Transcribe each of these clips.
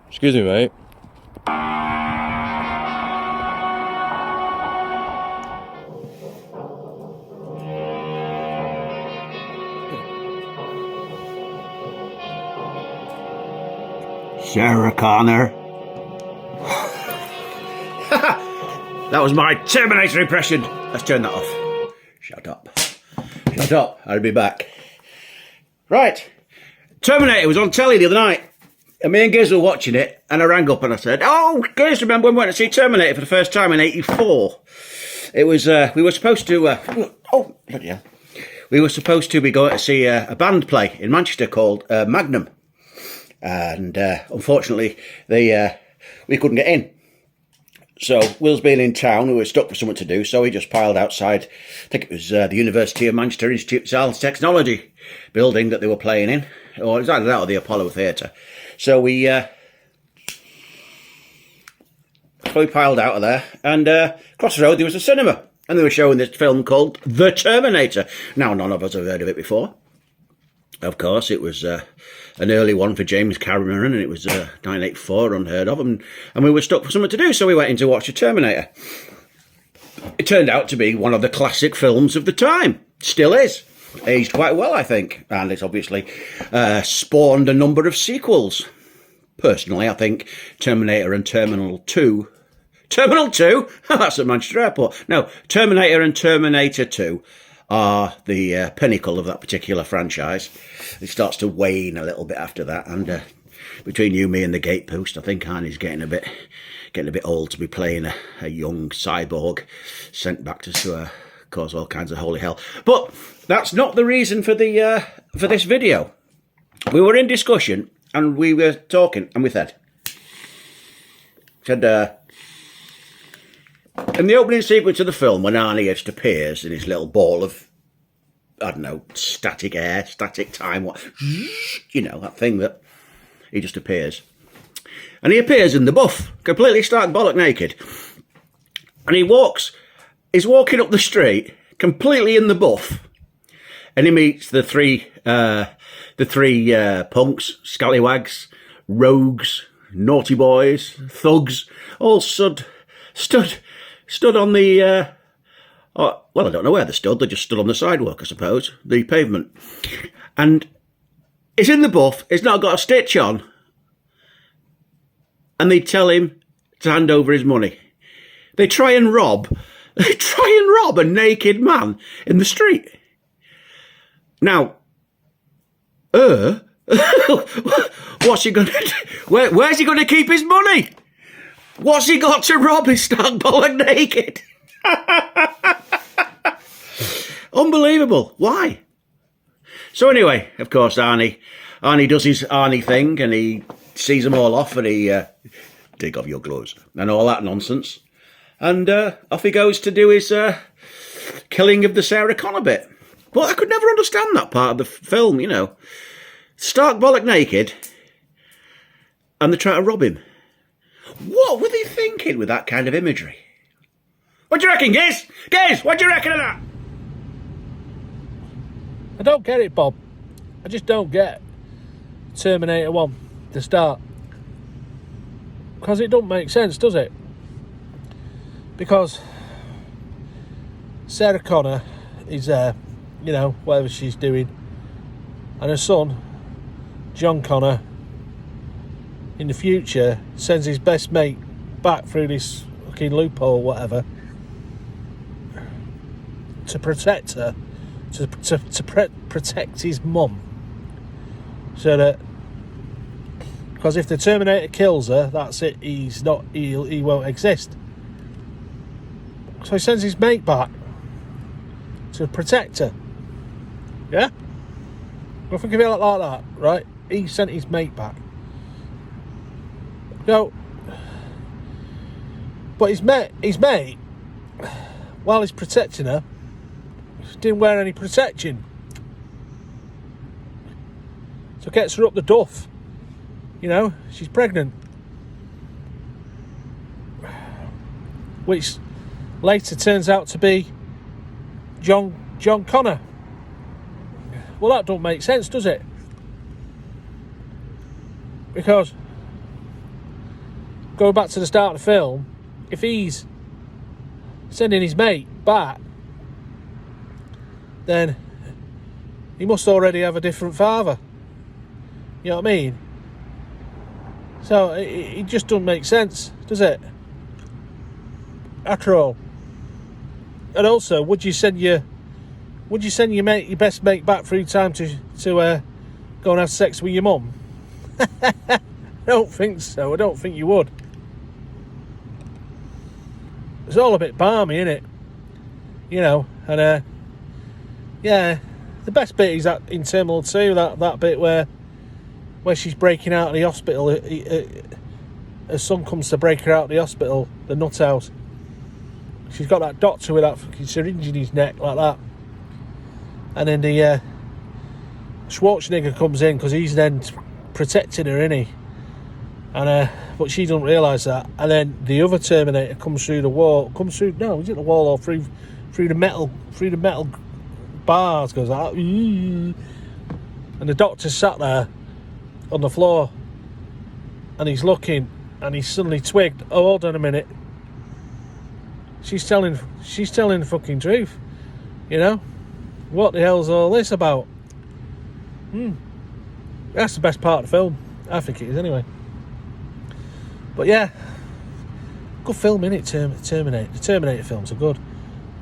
Excuse me, mate. Sarah Connor. That was my Terminator impression. Let's turn that off. Shut up. Shut up. I'll be back. Right. Terminator was on telly the other night. And me and Giz were watching it. And I rang up and I said, "Oh, Giz, remember when we went to see Terminator for the first time in '84? It was, we were supposed to, oh, bloody hell. We were supposed to be going to see a band play in Manchester called Magnum. And unfortunately, we couldn't get in. So Will's being in town, we were stuck for something to do, so he just piled outside. I think it was the University of Manchester Institute of Science and Technology building that they were playing in, or it was either that or the Apollo Theatre. So we piled out of there, and across the road there was a cinema, and they were showing this film called The Terminator. Now, none of us have heard of it before. Of course, it was an early one for James Cameron, and it was 1984, unheard of, and we were stuck for something to do, so we went in to watch The Terminator. It turned out to be one of the classic films of the time. Still is. Aged quite well, I think, and it's obviously spawned a number of sequels. Personally, I think Terminator and Terminal 2... Terminal 2? That's at Manchester Airport. No, Terminator and Terminator 2 are the pinnacle of that particular franchise. It starts to wane a little bit after that, and between you, me, and the gatepost, I think Arnie's getting a bit old to be playing a young cyborg sent back to cause all kinds of holy hell. But that's not the reason for the for this video. We were in discussion, and we were talking, and we said in the opening sequence of the film, when Arnie just appears in his little ball of, I don't know, static air, static time, what, you know, that thing that he just appears. And he appears in the buff, completely stark bollock naked. And he's walking up the street, completely in the buff. And he meets the three punks, scallywags, rogues, naughty boys, thugs, all stood on the, well, I don't know where they stood. They just stood on the sidewalk, I suppose, the pavement. And he's in the buff. He's not got a stitch on. And they tell him to hand over his money. They try and rob a naked man in the street. Now, what's he going to do? Where's he going to keep his money? What's he got to rob his stark bollock naked? Unbelievable. Why? So anyway, of course, Arnie does his Arnie thing, and he sees them all off, and he take off your clothes and all that nonsense. And off he goes to do his killing of the Sarah Connor bit. But I could never understand that part of the film, you know. Stark bollock naked, and they try to rob him. What were they thinking with that kind of imagery? What do you reckon, Giz? Giz, what do you reckon of that? I don't get it, Bob. I just don't get Terminator 1 to start. Because it don't make sense, does it? Because Sarah Connor is, you know, whatever she's doing. And her son, John Connor, in the future, sends his best mate back through this fucking loophole or whatever to protect her, to protect his mum. So that, because if the Terminator kills her, that's it, he won't exist. So he sends his mate back to protect her. Yeah? Well, think of it like that, right? He sent his mate back. No, but his mate, while he's protecting her, didn't wear any protection. So gets her up the duff. You know, she's pregnant. Which later turns out to be John Connor. Well, that don't make sense, does it? Because going back to the start of the film, if he's sending his mate back, then he must already have a different father. You know what I mean? So it just doesn't make sense, does it? After all. And also, would you send your mate, your best mate, back through time to go and have sex with your mum? I don't think so. I don't think you would. It's all a bit balmy, isn't it? You know, and yeah, the best bit is that in Terminal 2, that bit where she's breaking out of the hospital. Her son comes to break her out of the hospital, the nut house. She's got that doctor with that fucking syringe in his neck like that. And then the Schwarzenegger comes in because he's then protecting her, isn't he? And but she doesn't realise that. And then the other Terminator comes through the wall. Is it the wall or through the metal bars? Goes out. And the doctor's sat there on the floor, and he's looking, and he's suddenly twigged. Oh, hold on a minute. She's telling the fucking truth. You know, what the hell's all this about? That's the best part of the film. I think it is, anyway. But yeah, good film, innit? Terminator. The Terminator films are good,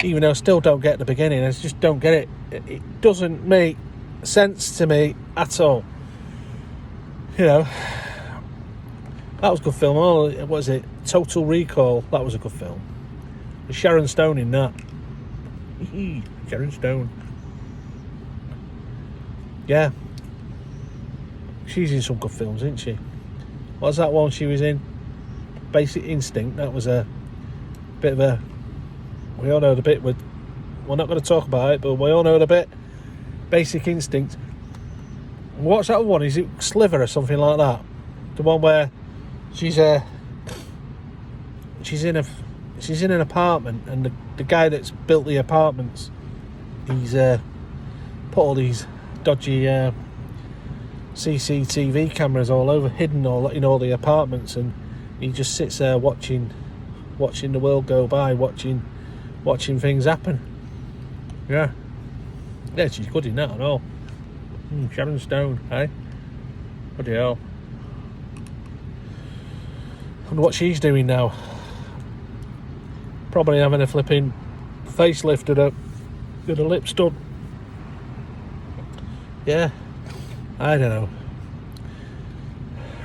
even though I still don't get the beginning. I just don't get it. It doesn't make sense to me at all. You know, that was a good film. Oh, what was it? Total Recall. That was a good film. With Sharon Stone in that. Sharon Stone. Yeah. She's in some good films, isn't she? What's that one she was in? Basic Instinct. That was a bit of a... We all know the bit with... We're not going to talk about it, but we all know the bit. Basic Instinct. What's that one? Is it Sliver or something like that? The one where she's in an apartment, and the guy that's built the apartments, he's put all these dodgy CCTV cameras all over, hidden all in all the apartments, and he just sits there watching the world go by, watching things happen. Yeah, she's good in that and all. Sharon Stone, eh? Bloody hell. I wonder what she's doing now. Probably having a flipping facelift and a lips done. Yeah, I don't know.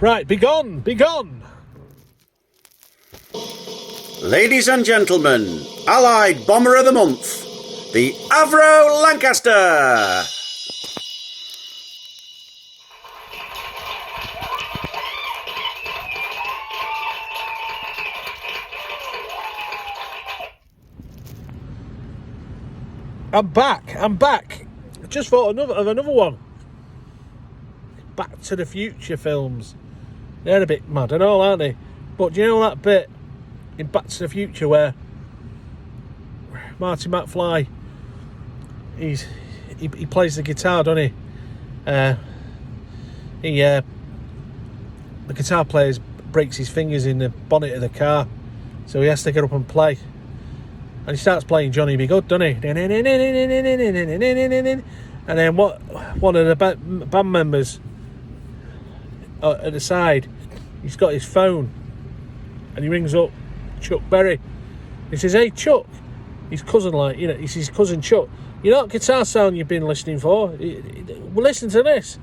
Right, be gone, be gone. Ladies and gentlemen, Allied Bomber of the Month, the Avro Lancaster. I'm back. I just thought of another one. Back to the Future films. They're a bit mad and all, aren't they? But do you know that bit in Back to the Future where Marty McFly, he plays the guitar, doesn't he? The guitar player breaks his fingers in the bonnet of the car, so he has to get up and play. And he starts playing Johnny Be Good, doesn't he? And then one of the band members at the side, he's got his phone, and he rings up Chuck Berry. He says, "Hey Chuck," his cousin, he's his cousin Chuck. You know what guitar sound you've been listening for? Well, listen to this.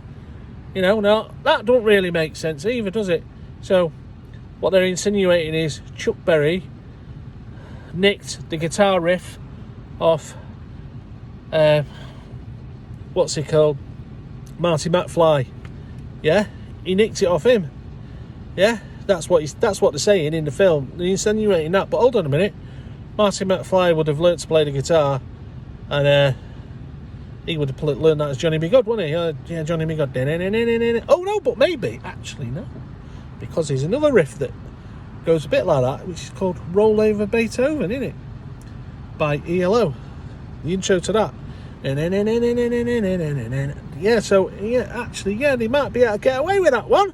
Now that don't really make sense either, does it? So what they're insinuating is Chuck Berry nicked the guitar riff off what's he called? Marty McFly. Yeah, he nicked it off him. Yeah, that's what they're saying in the film. They're insinuating that. But hold on a minute, Marty McFly would have learnt to play the guitar, and he would have learned that as Johnny Be Good, wouldn't he? Yeah, Johnny Be Good. Oh no, but maybe actually no, because there's another riff that goes a bit like that, which is called Roll Over Beethoven, isn't it? By ELO. The intro to that. Yeah, so, yeah, actually, yeah, they might be able to get away with that one.